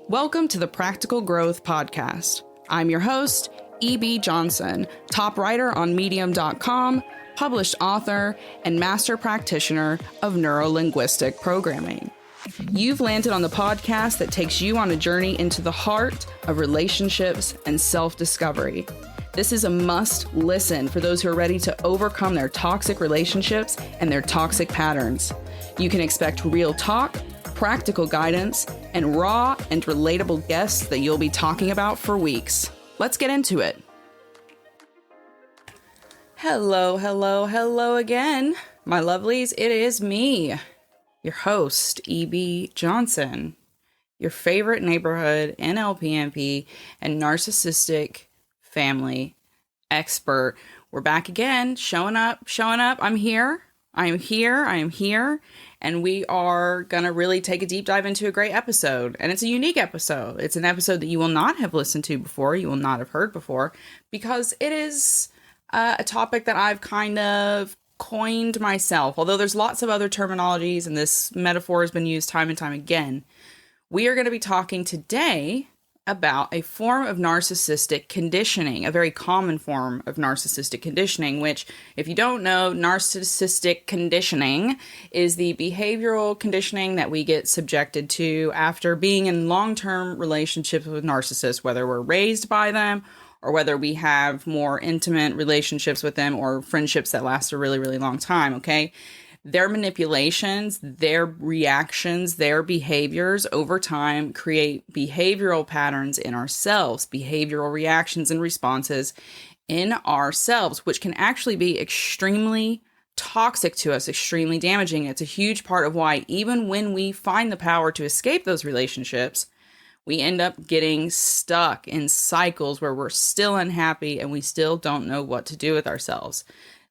Welcome to the Practical Growth Podcast. I'm your host, E.B. Johnson, top writer on Medium.com, published author, and master practitioner of neuro-linguistic programming. You've landed on the podcast that takes you on a journey into the heart of relationships and self-discovery. This is a must listen for those who are ready to overcome their toxic relationships and their toxic patterns. You can expect real talk, practical guidance, and raw and relatable guests that you'll be talking about for weeks. Let's get into it. Hello again, my lovelies. It is me, your host, E.B. Johnson, your favorite neighborhood NLPNP and narcissistic family expert. We're back again, showing up. I'm here. And we are going to really take a deep dive into a great episode. And it's a unique episode. It's an episode that you will not have listened to before. You will not have heard before, because it is a topic that I've kind of coined myself. Although there's lots of other terminologies and this metaphor has been used time and time again. We are going to be talking today about a form of narcissistic conditioning, a very common form of narcissistic conditioning, which, if you don't know, narcissistic conditioning is the behavioral conditioning that we get subjected to after being in long-term relationships with narcissists, whether we're raised by them or whether we have more intimate relationships with them or friendships that last a really, really long time, okay? Their manipulations, their reactions, their behaviors over time create behavioral patterns in ourselves, behavioral reactions and responses in ourselves, which can actually be extremely toxic to us, extremely damaging. It's a huge part of why even when we find the power to escape those relationships, we end up getting stuck in cycles where we're still unhappy and we still don't know what to do with ourselves.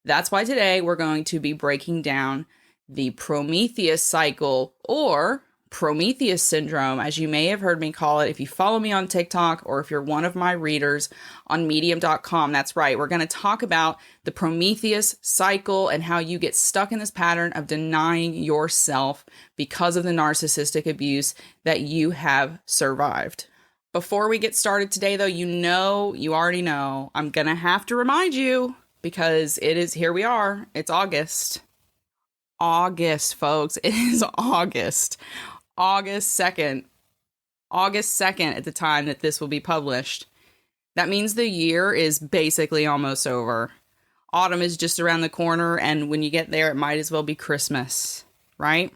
That's why today we're going to be breaking down the Prometheus Cycle, or Prometheus Syndrome, as you may have heard me call it if you follow me on TikTok or if you're one of my readers on Medium.com. That's right. We're going to talk about the Prometheus Cycle and how you get stuck in this pattern of denying yourself because of the narcissistic abuse that you have survived. Before we get started today, though, you already know, I'm going to have to remind you, because here we are. It's August, folks. It is August 2nd at the time that this will be published. That means the year is basically almost over. Autumn is just around the corner, and when you get there, it might as well be Christmas, right?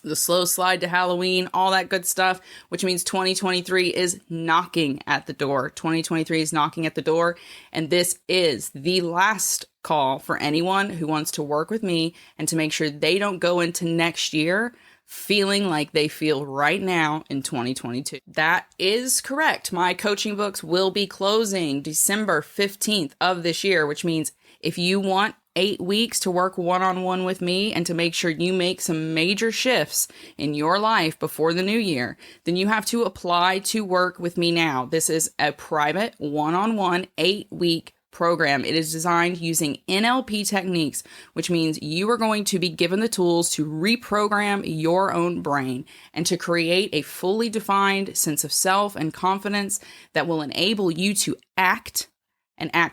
The slow slide to Halloween, all that good stuff, which means 2023 is knocking at the door. 2023 is knocking at the door, and this is the last call for anyone who wants to work with me and to make sure they don't go into next year feeling like they feel right now in 2022. That is correct. My coaching books will be closing December 15th of this year, which means if you want 8 weeks to work one-on-one with me and to make sure you make some major shifts in your life before the new year, then you have to apply to work with me now. This is a private one-on-one 8-week program. It is designed using NLP techniques, which means you are going to be given the tools to reprogram your own brain and to create a fully defined sense of self and confidence that will enable you to act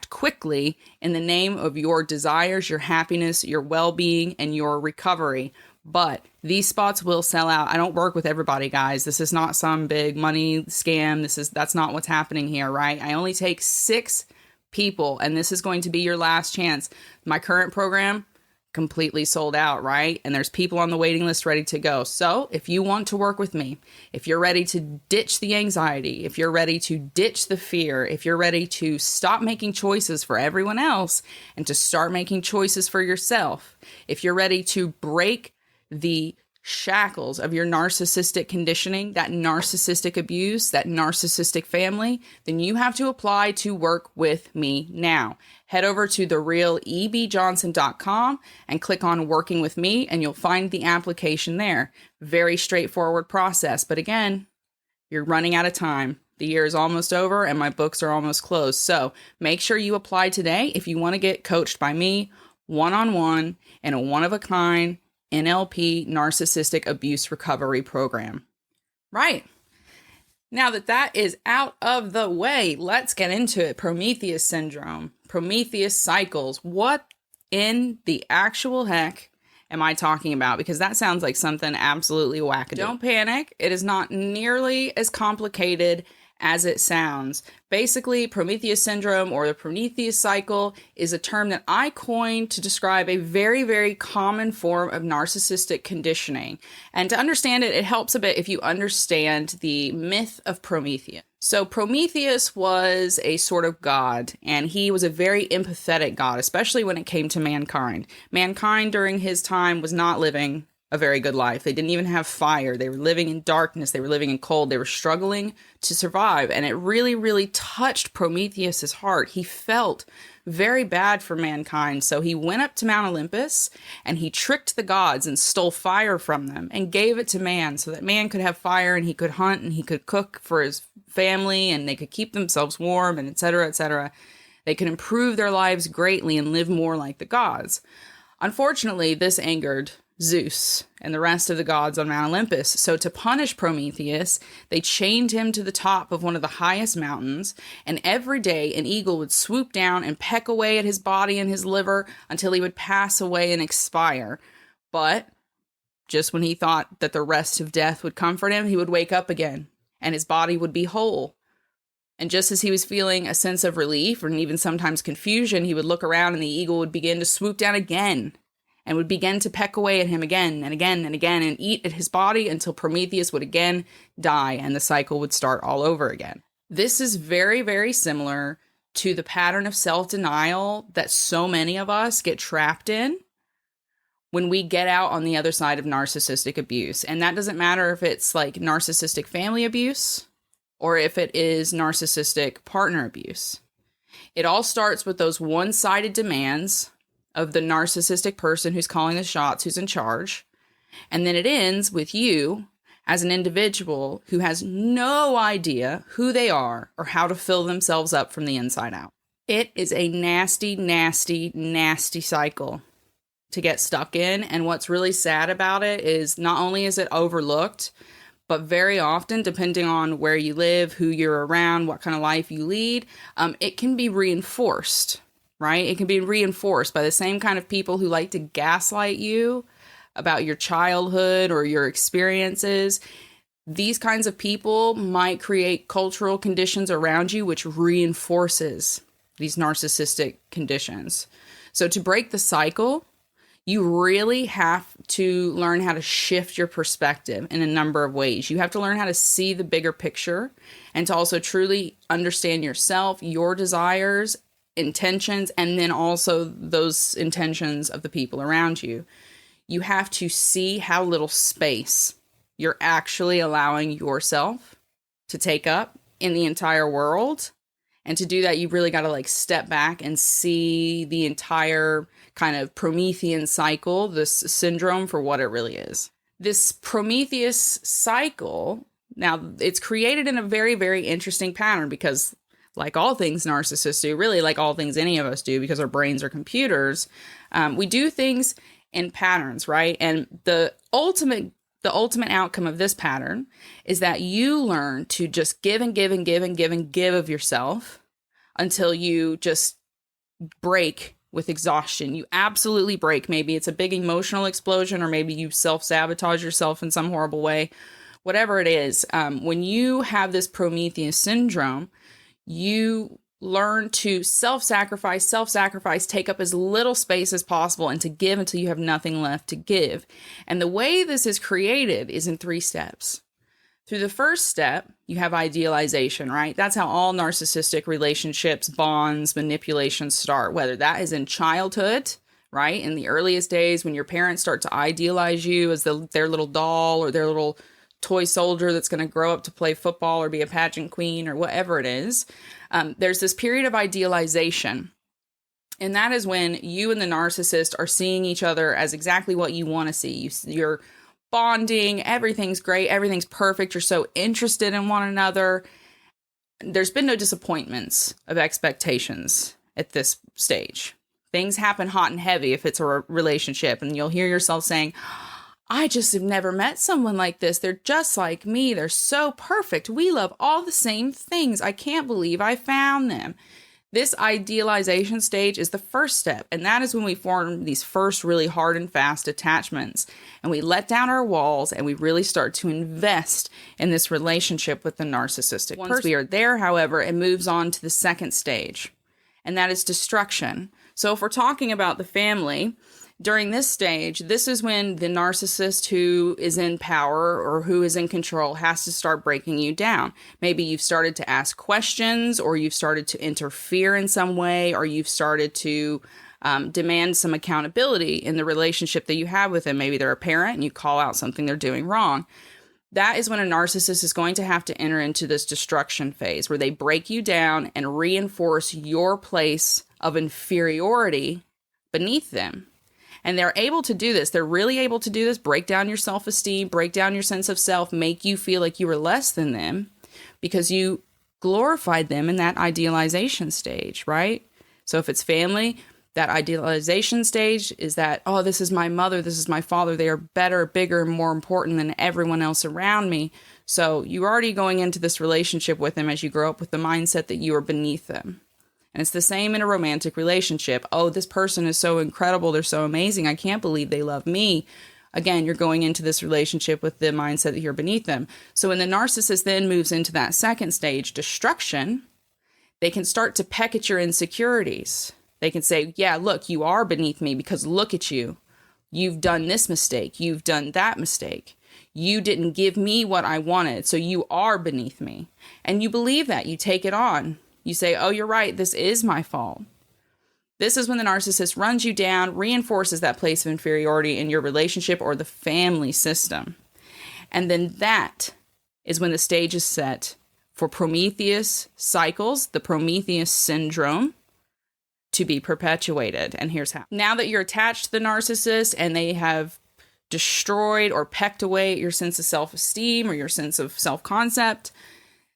quickly in the name of your desires, your happiness, your well-being, and your recovery. But these spots will sell out. I don't work with everybody, guys. This is not some big money scam. That's not what's happening here, right? I only take 6 people, and this is going to be your last chance. My current program, completely sold out, right? And there's people on the waiting list ready to go. So if you want to work with me, if you're ready to ditch the anxiety, if you're ready to ditch the fear, if you're ready to stop making choices for everyone else and to start making choices for yourself, if you're ready to break the shackles of your narcissistic conditioning, that narcissistic abuse, that narcissistic family, then you have to apply to work with me now. Head over to therealebjohnson.com and click on working with me, and you'll find the application there. Very straightforward process. But again, you're running out of time. The year is almost over and my books are almost closed. So make sure you apply today if you want to get coached by me one-on-one in a one-of-a-kind NLP narcissistic abuse recovery program. Right. Now that that is out of the way, let's get into it. Prometheus syndrome, Prometheus cycles. What in the actual heck am I talking about? Because that sounds like something absolutely wackadoo. Don't panic. It is not nearly as complicated as it sounds. Basically, Prometheus syndrome or the Prometheus cycle is a term that I coined to describe a very, very common form of narcissistic conditioning. And to understand it, it helps a bit if you understand the myth of Prometheus. So Prometheus was a sort of god, and he was a very empathetic god, especially when it came to mankind. Mankind during his time was not living a very good life. They didn't even have fire. They were living in darkness. They were living in cold. They were struggling to survive. And it really, really touched Prometheus's heart. He felt very bad for mankind. So he went up to Mount Olympus and he tricked the gods and stole fire from them and gave it to man so that man could have fire and he could hunt and he could cook for his family and they could keep themselves warm and etc., etc. They could improve their lives greatly and live more like the gods. Unfortunately, this angered Zeus and the rest of the gods on Mount Olympus. So to punish Prometheus, they chained him to the top of one of the highest mountains, and every day an eagle would swoop down and peck away at his body and his liver until he would pass away and expire. But just when he thought that the rest of death would comfort him, he would wake up again, and his body would be whole. And just as he was feeling a sense of relief, or even sometimes confusion, he would look around and the eagle would begin to swoop down again and would begin to peck away at him again and again and again and eat at his body until Prometheus would again die and the cycle would start all over again. This is very, very similar to the pattern of self-denial that so many of us get trapped in when we get out on the other side of narcissistic abuse. And that doesn't matter if it's like narcissistic family abuse or if it is narcissistic partner abuse. It all starts with those one-sided demands of the narcissistic person who's calling the shots, who's in charge. And then it ends with you as an individual who has no idea who they are or how to fill themselves up from the inside out. It is a nasty, nasty, nasty cycle to get stuck in. And what's really sad about it is not only is it overlooked, but very often, depending on where you live, who you're around, what kind of life you lead, it can be reinforced. Right? It can be reinforced by the same kind of people who like to gaslight you about your childhood or your experiences. These kinds of people might create cultural conditions around you, which reinforces these narcissistic conditions. So to break the cycle, you really have to learn how to shift your perspective in a number of ways. You have to learn how to see the bigger picture and to also truly understand yourself, your desires, intentions, and then also those intentions of the people around you. You have to see how little space you're actually allowing yourself to take up in the entire world. And to do that, you really got to like step back and see the entire kind of Promethean cycle, this syndrome, for what it really is. This Prometheus cycle, now it's created in a very, very interesting pattern because like all things narcissists do, really like all things any of us do, because our brains are computers, we do things in patterns, right? And the ultimate outcome of this pattern is that you learn to just give and give and give and give and give of yourself until you just break with exhaustion. You absolutely break. Maybe it's a big emotional explosion, or maybe you self-sabotage yourself in some horrible way. Whatever it is, when you have this Prometheus syndrome, you learn to self-sacrifice, take up as little space as possible, and to give until you have nothing left to give. And the way this is created is in 3 steps. Through the first step, you have idealization, right? That's how all narcissistic relationships, bonds, manipulations start, whether that is in childhood, right? In the earliest days when your parents start to idealize you as their little doll or their little toy soldier that's going to grow up to play football or be a pageant queen or whatever it is. There's this period of idealization. And that is when you and the narcissist are seeing each other as exactly what you want to see. You're bonding, everything's great, everything's perfect. You're so interested in one another. There's been no disappointments of expectations at this stage. Things happen hot and heavy if it's a relationship, and you'll hear yourself saying, I just have never met someone like this. They're just like me. They're so perfect. We love all the same things. I can't believe I found them. This idealization stage is the first step, and that is when we form these first really hard and fast attachments, and we let down our walls, and we really start to invest in this relationship with the narcissistic person. Once we are there, however, it moves on to the second stage, and that is destruction. So if we're talking about the family, during this stage, this is when the narcissist who is in power or who is in control has to start breaking you down. Maybe you've started to ask questions, or you've started to interfere in some way, or you've started to demand some accountability in the relationship that you have with them. Maybe they're a parent and you call out something they're doing wrong. That is when a narcissist is going to have to enter into this destruction phase where they break you down and reinforce your place of inferiority beneath them. And they're able to do this. They're really able to do this. Break down your self-esteem, break down your sense of self, make you feel like you were less than them because you glorified them in that idealization stage, right? So if it's family, that idealization stage is that, oh, this is my mother, this is my father. They are better, bigger, more important than everyone else around me. So you're already going into this relationship with them as you grow up with the mindset that you are beneath them. And it's the same in a romantic relationship. Oh, this person is so incredible. They're so amazing. I can't believe they love me. Again, you're going into this relationship with the mindset that you're beneath them. So when the narcissist then moves into that second stage, destruction, they can start to peck at your insecurities. They can say, yeah, look, you are beneath me because look at you. You've done this mistake. You've done that mistake. You didn't give me what I wanted, so you are beneath me. And you believe that. You take it on. You say, oh, you're right, this is my fault. This is when the narcissist runs you down, reinforces that place of inferiority in your relationship or the family system. And then that is when the stage is set for Prometheus cycles, the Prometheus syndrome, to be perpetuated. And here's how. Now that you're attached to the narcissist and they have destroyed or pecked away at your sense of self-esteem or your sense of self-concept,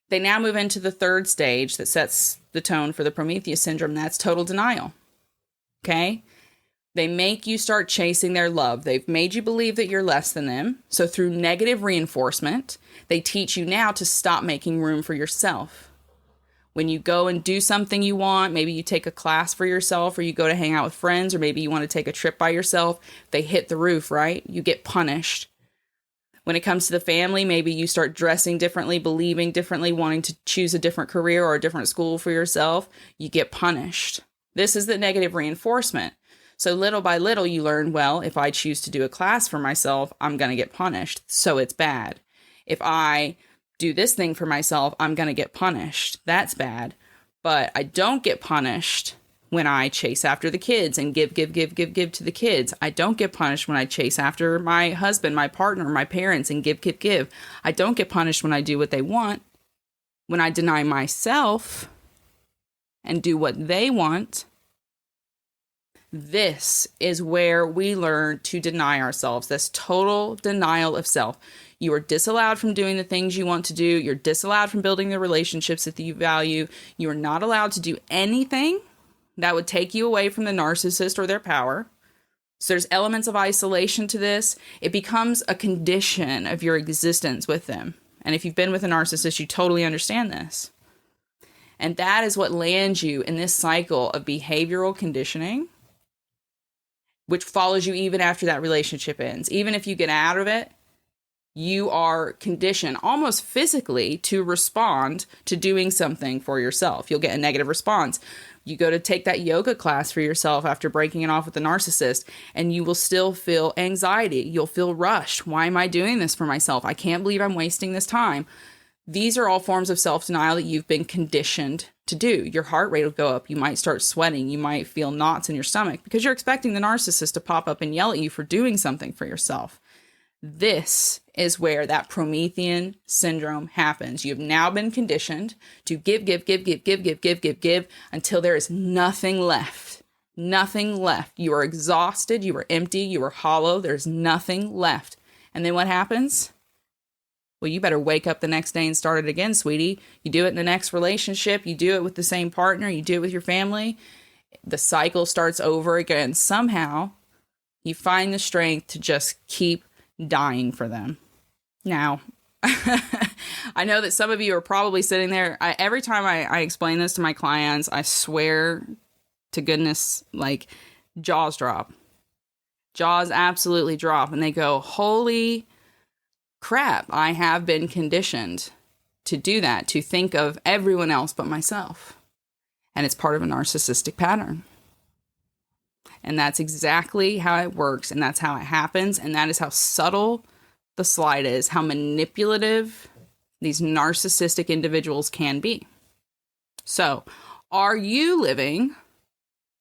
they now move into the third stage that sets the tone for the Prometheus syndrome. That's total denial. Okay? They make you start chasing their love. They've made you believe that you're less than them. So through negative reinforcement, they teach you now to stop making room for yourself. When you go and do something you want, maybe you take a class for yourself, or you go to hang out with friends, or maybe you want to take a trip by yourself, they hit the roof, right? You get punished. When it comes to the family, maybe you start dressing differently, believing differently, wanting to choose a different career or a different school for yourself, you get punished. This is the negative reinforcement. So little by little, you learn, well, if I choose to do a class for myself, I'm going to get punished. So it's bad. If I do this thing for myself, I'm going to get punished. That's bad. But I don't get punished when I chase after the kids and give to the kids. I don't get punished when I chase after my husband, my partner, my parents, and give. I don't get punished when I do what they want. When I deny myself and do what they want, this is where we learn to deny ourselves. This total denial of self. You are disallowed from doing the things you want to do. You're disallowed from building the relationships that you value. You are not allowed to do anything that would take you away from the narcissist or their power. So there's elements of isolation to this. It becomes a condition of your existence with them. And if you've been with a narcissist, you totally understand this. And that is what lands you in this cycle of behavioral conditioning, which follows you even after that relationship ends. Even if you get out of it, you are conditioned almost physically to respond to doing something for yourself. You'll get a negative response. You go to take that yoga class for yourself after breaking it off with the narcissist, and you will still feel anxiety. You'll feel rushed. Why am I doing this for myself? I can't believe I'm wasting this time. These are all forms of self-denial that you've been conditioned to do. Your heart rate will go up. You might start sweating. You might feel knots in your stomach because you're expecting the narcissist to pop up and yell at you for doing something for yourself. This is where that Promethean syndrome happens. You have now been conditioned to give until there is nothing left. Nothing left. You are exhausted. You are empty. You are hollow. There's nothing left. And then what happens? Well, you better wake up the next day and start it again, sweetie. You do it in the next relationship. You do it with the same partner. You do it with your family. The cycle starts over again. Somehow, you find the strength to just keep dying for them. Now, I know that some of you are probably sitting there. Every time I explain this to my clients, I swear to goodness, like, jaws drop. Jaws absolutely drop. And they go, holy crap, I have been conditioned to do that, to think of everyone else but myself. And it's part of a narcissistic pattern. And that's exactly how it works. And that's how it happens. And that is how subtle the slide is, how manipulative these narcissistic individuals can be. So, are you living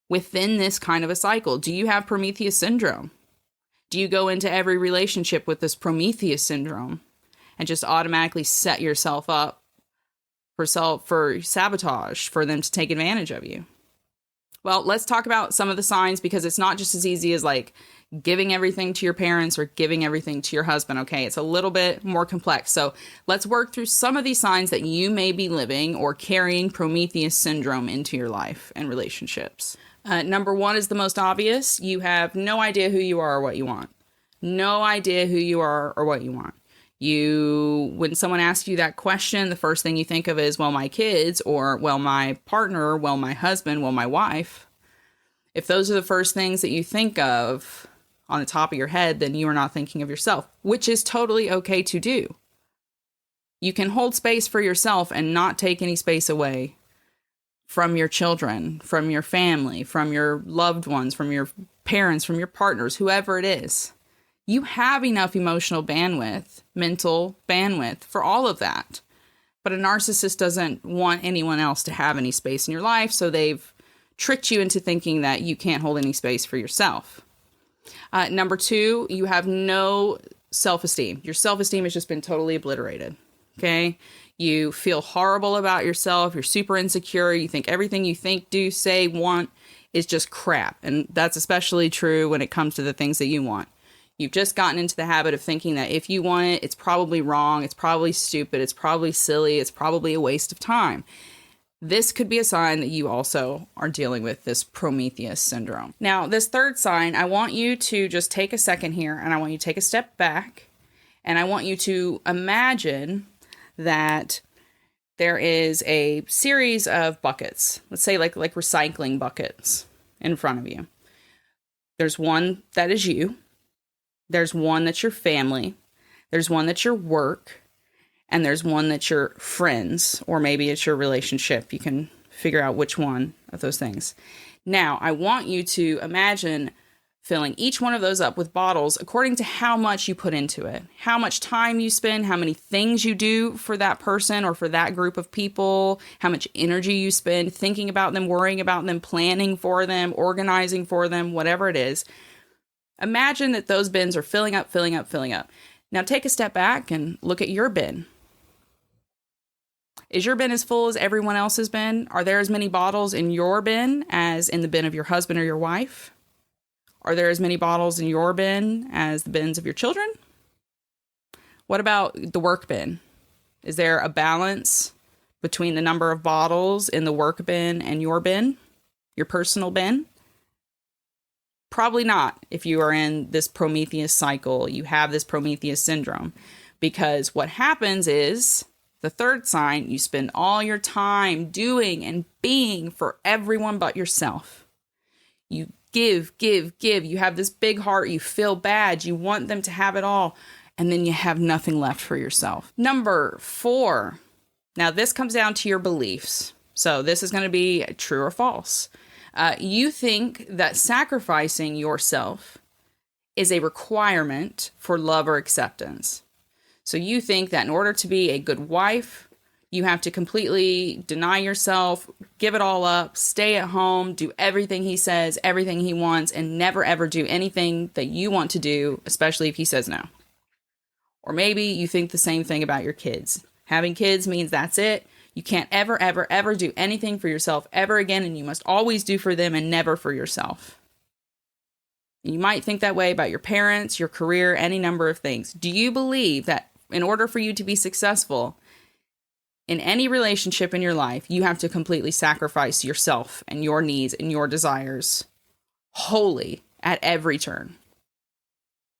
within this kind of a cycle? Do you have Prometheus syndrome? Do you go into every relationship with this Prometheus syndrome and just automatically set yourself up for sabotage, for them to take advantage of you? Well, let's talk about some of the signs, because it's not just as easy as like giving everything to your parents or giving everything to your husband, okay? It's a little bit more complex. So let's work through some of these signs that you may be living or carrying Prometheus syndrome into your life and relationships. Number one is the most obvious. You have no idea who you are or what you want. No idea who you are or what you want. When someone asks you that question, the first thing you think of is, well, my kids, or, well, my partner, well, my husband, well, my wife. If those are the first things that you think of on the top of your head, then you are not thinking of yourself, which is totally okay to do. You can hold space for yourself and not take any space away from your children, from your family, from your loved ones, from your parents, from your partners, whoever it is. You have enough emotional bandwidth, mental bandwidth for all of that. But a narcissist doesn't want anyone else to have any space in your life, so they've tricked you into thinking that you can't hold any space for yourself. Number two, you have no self-esteem. Your self-esteem has just been totally obliterated, okay? You feel horrible about yourself. You're super insecure. You think everything you think, do, say, want is just crap. And that's especially true when it comes to the things that you want. You've just gotten into the habit of thinking that if you want it, it's probably wrong, it's probably stupid, it's probably silly, it's probably a waste of time. This could be a sign that you also are dealing with this Prometheus syndrome. Now, this third sign, I want you to just take a second here, and I want you to take a step back, and I want you to imagine that there is a series of buckets. Let's say like recycling buckets in front of you. There's one that is you. There's one that's your family, there's one that's your work, and there's one that's your friends, or maybe it's your relationship. You can figure out which one of those things. Now, I want you to imagine filling each one of those up with bottles according to how much you put into it, how much time you spend, how many things you do for that person or for that group of people, how much energy you spend thinking about them, worrying about them, planning for them, organizing for them, whatever it is. Imagine that those bins are filling up, filling up, filling up. Now take a step back and look at your bin. Is your bin as full as everyone else's bin? Are there as many bottles in your bin as in the bin of your husband or your wife? Are there as many bottles in your bin as the bins of your children? What about the work bin? Is there a balance between the number of bottles in the work bin and your bin, your personal bin? Probably not if you are in this Prometheus cycle, you have this Prometheus syndrome. Because what happens is, the third sign, you spend all your time doing and being for everyone but yourself. You give. You have this big heart, you feel bad, you want them to have it all, and then you have nothing left for yourself. Number 4. Now this comes down to your beliefs. So this is going to be true or false. You think that sacrificing yourself is a requirement for love or acceptance. So you think that in order to be a good wife, you have to completely deny yourself, give it all up, stay at home, do everything he says, everything he wants, and never ever do anything that you want to do, especially if he says no. Or maybe you think the same thing about your kids. Having kids means that's it. You can't ever do anything for yourself ever again, and you must always do for them and never for yourself. You might think that way about your parents, your career, any number of things. Do you believe that in order for you to be successful in any relationship in your life, you have to completely sacrifice yourself and your needs and your desires wholly at every turn?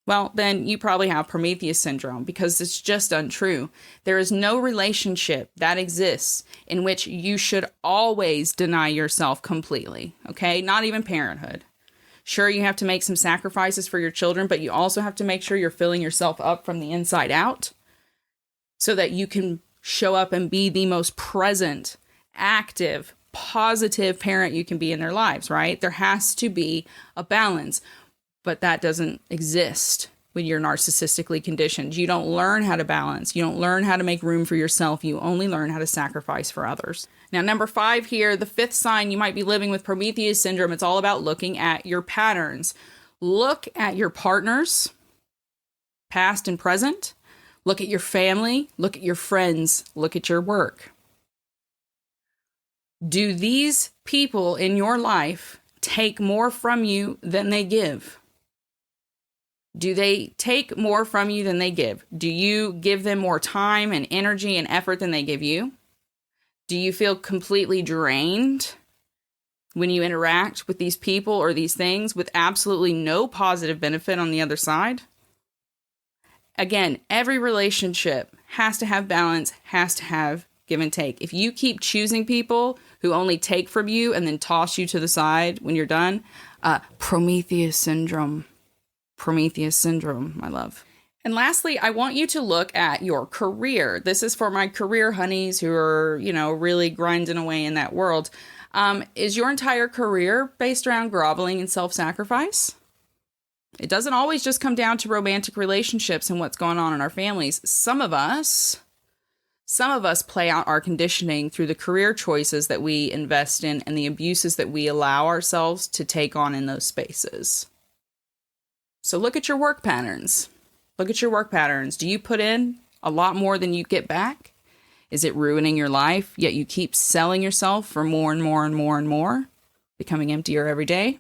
Well, then you probably have Prometheus syndrome, because it's just untrue. There is no relationship that exists in which you should always deny yourself completely, okay? Not even parenthood. Sure, you have to make some sacrifices for your children, but you also have to make sure you're filling yourself up from the inside out so that you can show up and be the most present, active, positive parent you can be in their lives, right? There has to be a balance. But that doesn't exist when you're narcissistically conditioned. You don't learn how to balance. You don't learn how to make room for yourself. You only learn how to sacrifice for others. Now, number 5 here, the 5th sign you might be living with Prometheus syndrome. It's all about looking at your patterns. Look at your partners, past and present. Look at your family. Look at your friends. Look at your work. Do these people in your life take more from you than they give? Do they take more from you than they give? Do you give them more time and energy and effort than they give you? Do you feel completely drained when you interact with these people or these things with absolutely no positive benefit on the other side? Again, every relationship has to have balance, has to have give and take. If you keep choosing people who only take from you and then toss you to the side when you're done, Prometheus syndrome. Prometheus syndrome, my love. And lastly, I want you to look at your career. This is for my career honeys who are, really grinding away in that world. Is your entire career based around groveling and self-sacrifice? It doesn't always just come down to romantic relationships and what's going on in our families. Some of us play out our conditioning through the career choices that we invest in and the abuses that we allow ourselves to take on in those spaces. So look at your work patterns. Look at your work patterns. Do you put in a lot more than you get back? Is it ruining your life, yet you keep selling yourself for more and more and more and more, becoming emptier every day?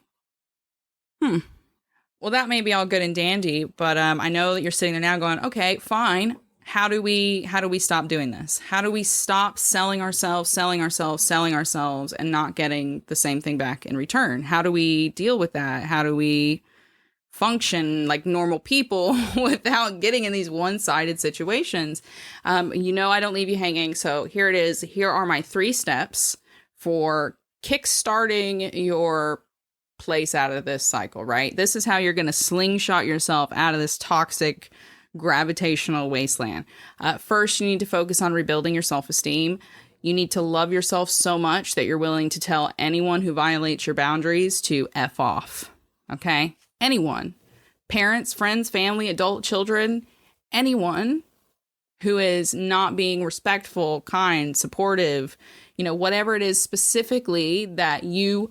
Well, that may be all good and dandy, but I know that you're sitting there now going, okay, fine. How do we stop doing this? How do we stop selling ourselves, and not getting the same thing back in return? How do we deal with that? How do we function like normal people without getting in these one-sided situations? I don't leave you hanging. So here it is. Here are my 3 steps for kickstarting your place out of this cycle, right? This is how you're going to slingshot yourself out of this toxic gravitational wasteland. First, you need to focus on rebuilding your self-esteem. You need to love yourself so much that you're willing to tell anyone who violates your boundaries to F off. Okay? Anyone, parents, friends, family, adult children, anyone who is not being respectful, kind, supportive, whatever it is specifically that you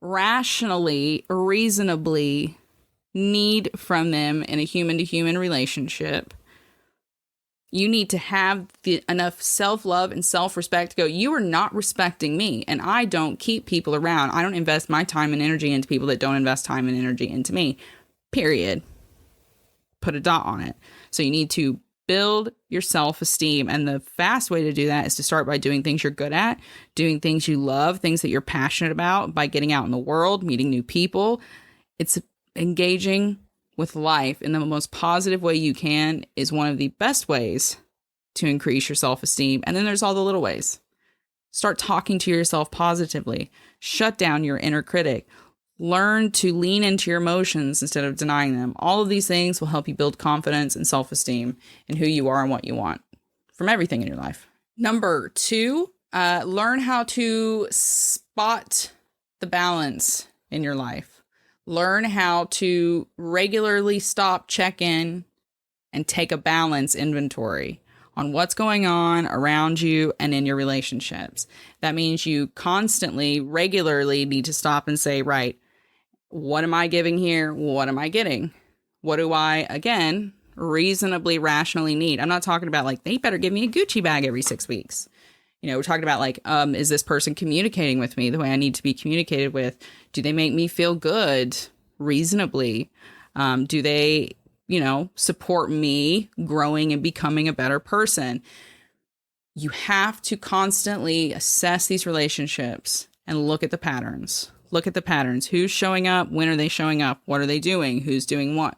rationally, reasonably need from them in a human-to-human relationship. You need to have enough self-love and self-respect to go, you are not respecting me, and I don't keep people around. I don't invest my time and energy into people that don't invest time and energy into me, period. Put a dot on it. So you need to build your self-esteem, and the fast way to do that is to start by doing things you're good at, doing things you love, things that you're passionate about, by getting out in the world, meeting new people. It's engaging with life in the most positive way you can is one of the best ways to increase your self-esteem. And then there's all the little ways. Start talking to yourself positively. Shut down your inner critic. Learn to lean into your emotions instead of denying them. All of these things will help you build confidence and self-esteem in who you are and what you want from everything in your life. Number 2, learn how to spot the balance in your life. Learn how to regularly stop, check in, and take a balance inventory on what's going on around you and in your relationships. That means you constantly, regularly need to stop and say, right, what am I giving here? What am I getting? What do I, again, reasonably, rationally need? I'm not talking about like, they better give me a Gucci bag every 6 weeks. We're talking about like, is this person communicating with me the way I need to be communicated with? Do they make me feel good reasonably? Do they, support me growing and becoming a better person? You have to constantly assess these relationships and look at the patterns. Look at the patterns. Who's showing up? When are they showing up? What are they doing? Who's doing what?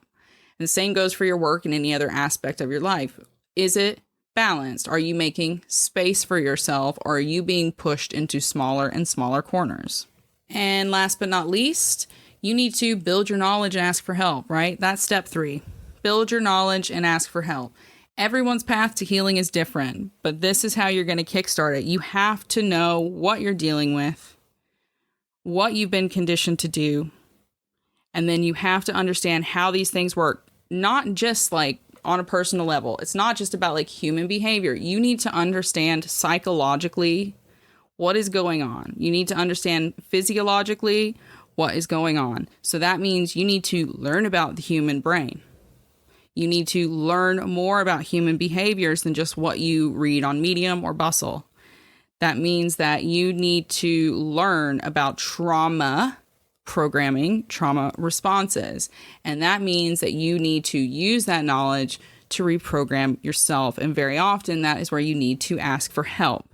And the same goes for your work and any other aspect of your life. Is it balanced? Are you making space for yourself, or are you being pushed into smaller and smaller corners? And last but not least, you need to build your knowledge and ask for help, right? That's step 3. Build your knowledge and ask for help. Everyone's path to healing is different, but this is how you're going to kickstart it. You have to know what you're dealing with, what you've been conditioned to do, and then you have to understand how these things work, not just like on a personal level. It's not just about like human behavior. You need to understand psychologically what is going on. You need to understand physiologically what is going on. So that means you need to learn about the human brain. You need to learn more about human behaviors than just what you read on Medium or Bustle. That means that you need to learn about trauma programming, trauma responses. And that means that you need to use that knowledge to reprogram yourself. And very often that is where you need to ask for help.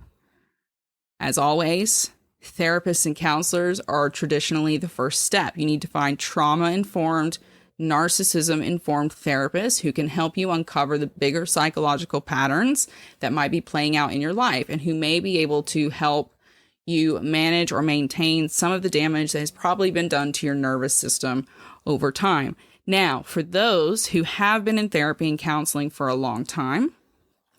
As always, therapists and counselors are traditionally the first step. You need to find trauma-informed, narcissism-informed therapists who can help you uncover the bigger psychological patterns that might be playing out in your life, and who may be able to help you manage or maintain some of the damage that has probably been done to your nervous system over time. Now, for those who have been in therapy and counseling for a long time,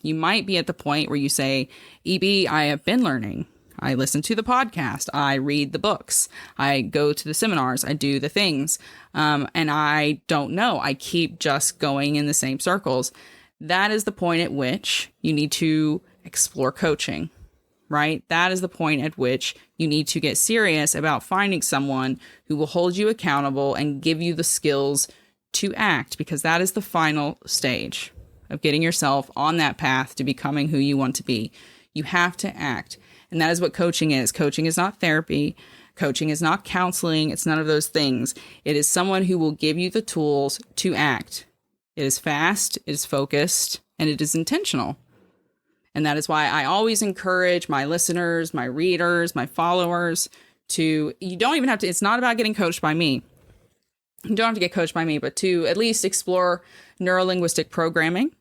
you might be at the point where you say, EB, I have been learning. I listen to the podcast. I read the books. I go to the seminars. I do the things. And I don't know. I keep just going in the same circles. That is the point at which you need to explore coaching, right? That is the point at which you need to get serious about finding someone who will hold you accountable and give you the skills to act, because that is the final stage of getting yourself on that path to becoming who you want to be. You have to act. And that is what coaching is. Coaching is not therapy. Coaching is not counseling. It's none of those things. It is someone who will give you the tools to act. It is fast, it is focused, and it is intentional. And that is why I always encourage my listeners, my readers, my followers you don't even have to, it's not about getting coached by me. You don't have to get coached by me, but to at least explore neurolinguistic programming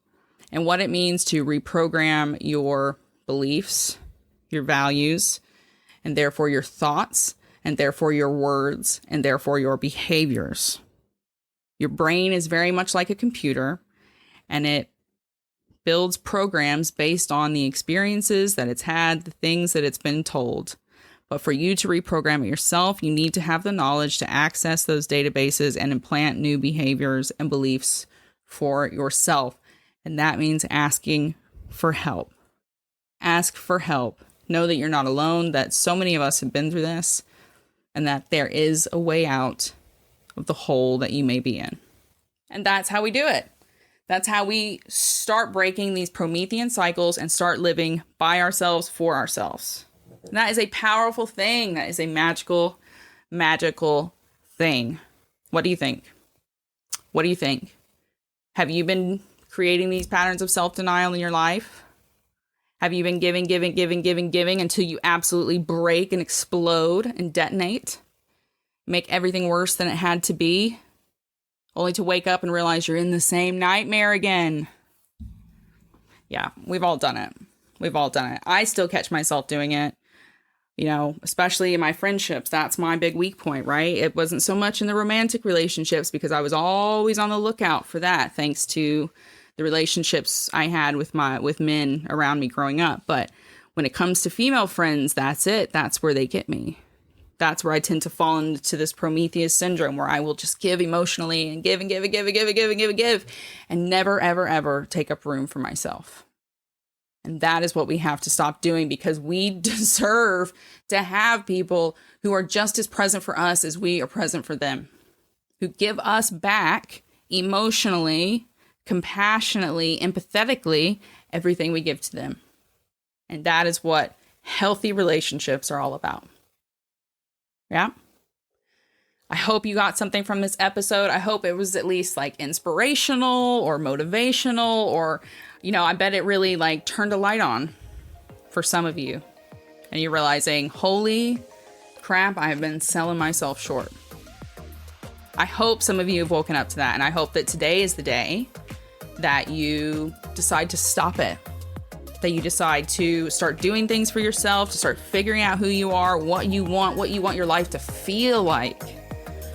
and what it means to reprogram your beliefs, your values, and therefore your thoughts, and therefore your words, and therefore your behaviors. Your brain is very much like a computer, and it builds programs based on the experiences that it's had, the things that it's been told. But for you to reprogram it yourself, you need to have the knowledge to access those databases and implant new behaviors and beliefs for yourself. And that means asking for help. Ask for help. Know that you're not alone, that so many of us have been through this, and that there is a way out of the hole that you may be in. And that's how we do it. That's how we start breaking these Promethean cycles and start living by ourselves for ourselves. And that is a powerful thing. That is a magical, magical thing. What do you think? What do you think? Have you been creating these patterns of self-denial in your life? Have you been giving until you absolutely break and explode and detonate? Make everything worse than it had to be, only to wake up and realize you're in the same nightmare again? Yeah, we've all done it. We've all done it. I still catch myself doing it, especially in my friendships. That's my big weak point, right? It wasn't so much in the romantic relationships because I was always on the lookout for that, thanks to the relationships I had with men around me growing up. But when it comes to female friends, that's it. That's where they get me. That's where I tend to fall into this Prometheus syndrome, where I will just give emotionally and give, and never, ever, ever take up room for myself. And that is what we have to stop doing, because we deserve to have people who are just as present for us as we are present for them, who give us back emotionally, compassionately, empathetically, everything we give to them. And that is what healthy relationships are all about. Yeah. I hope you got something from this episode. I hope it was at least inspirational or motivational, or, I bet it really turned a light on for some of you. And you're realizing, holy crap, I've been selling myself short. I hope some of you have woken up to that, and I hope that today is the day that you decide to stop it. That you decide to start doing things for yourself, to start figuring out who you are, what you want your life to feel like.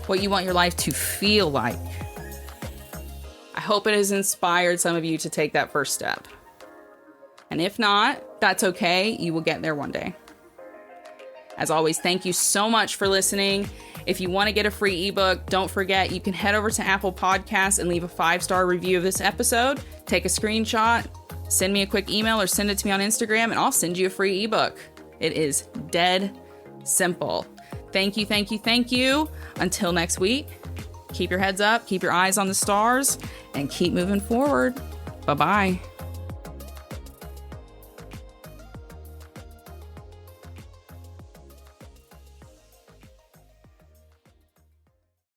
What you want your life to feel like. I hope it has inspired some of you to take that first step. And if not, that's okay. You will get there one day. As always, thank you so much for listening. If you want to get a free ebook, don't forget you can head over to Apple Podcasts and leave a 5-star review of this episode. Take a screenshot, send me a quick email, or send it to me on Instagram, and I'll send you a free ebook. It is dead simple. Thank you, thank you, thank you. Until next week, keep your heads up, keep your eyes on the stars, and keep moving forward. Bye-bye.